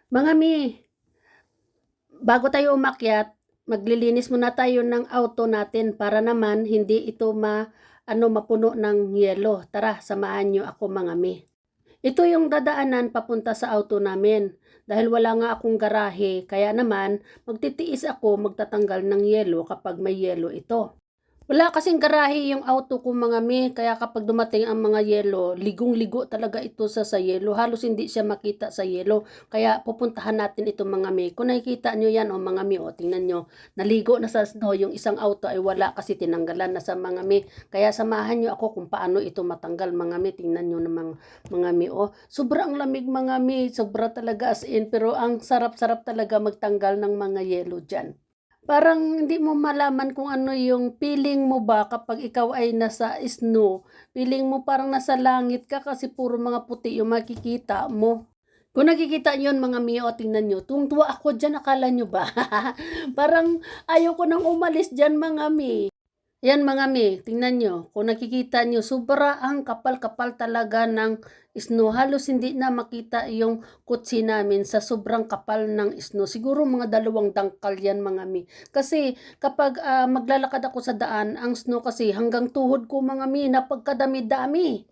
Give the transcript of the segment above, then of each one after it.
Mga mi, bago tayo umakyat, maglilinis muna tayo ng auto natin para naman hindi ito mapuno ng yelo. Tara, samahan niyo ako mga mi. Ito yung dadaanan papunta sa auto namin. Dahil wala nga akong garahe, kaya naman magtitiis ako magtatanggal ng yelo kapag may yelo ito. Wala kasing garahe yung auto ko mga mi, kaya kapag dumating ang mga yelo, ligong-ligo talaga ito sa yelo. Halos hindi siya makita sa yelo. Kaya pupuntahan natin ito mga mi. Kung nakikita nyo yan o mga mi, o tingnan nyo, naligo na sa snow, yung isang auto ay wala kasi tinanggalan na sa mga mi. Kaya samahan nyo ako kung paano ito matanggal mga mi. Tingnan nyo ng mga mi. O, sobrang lamig mga mi, sobra talaga as in, pero ang sarap-sarap talaga magtanggal ng mga yelo dyan. Parang hindi mo malaman kung ano yung feeling mo ba kapag ikaw ay nasa snow. Feeling mo parang nasa langit ka kasi puro mga puti yung makikita mo. Kung nakikita nyo yun mga miyo, tingnan nyo. Tuwang-tuwa ako dyan, akala nyo ba? Parang ayaw ko nang umalis dyan mga mi. Yan mga mi, tingnan nyo. Kung nakikita nyo, sobra ang kapal-kapal talaga ng snow. Halos hindi na makita yung kutsi namin sa sobrang kapal ng snow. Siguro mga 2 dangkal yan mga mi. Kasi kapag maglalakad ako sa daan, ang snow kasi hanggang tuhod ko mga mi, napagkadami-dami.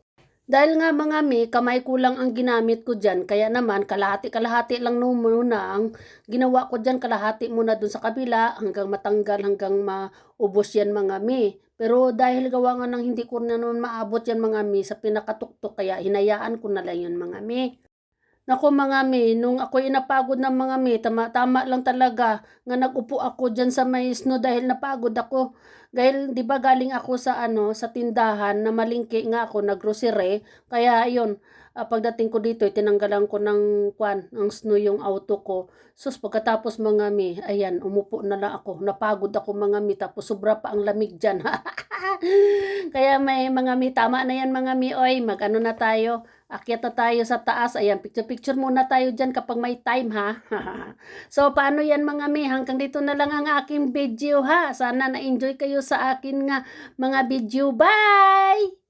Dahil nga mga mi, kamay ko lang ang ginamit ko dyan, kaya naman kalahati-kalahati lang muna ang ginawa ko dyan, kalahati muna dun sa kabila hanggang matanggal, hanggang maubos yan mga mi. Pero dahil gawa nga ng hindi ko na naman maabot yan mga mi sa pinakatuktok, kaya hinayaan ko na lang yun mga mi. Naku mga mi, nung ako'y napagod ng mga mi, tama lang talaga nga nagupo ako dyan sa may snow dahil napagod ako. Dahil 'di ba galing ako sa sa tindahan na malingki nga ako naggrocery, kaya ayun, pagdating ko dito tinanggalan ko ng snow yung auto ko. Sus pagkatapos mga mi, ayan umupo na lang ako. Napagod ako mga mi tapos sobra pa ang lamig diyan. Kaya may mga mi, tama na yan mga mi, oy, mag-ano na tayo. Akyat na tayo sa taas. Ayan, picture-picture muna tayo dyan kapag may time ha. So, paano yan mga mi? Hanggang dito na lang ang aking video ha. Sana na-enjoy kayo sa akin nga mga video. Bye!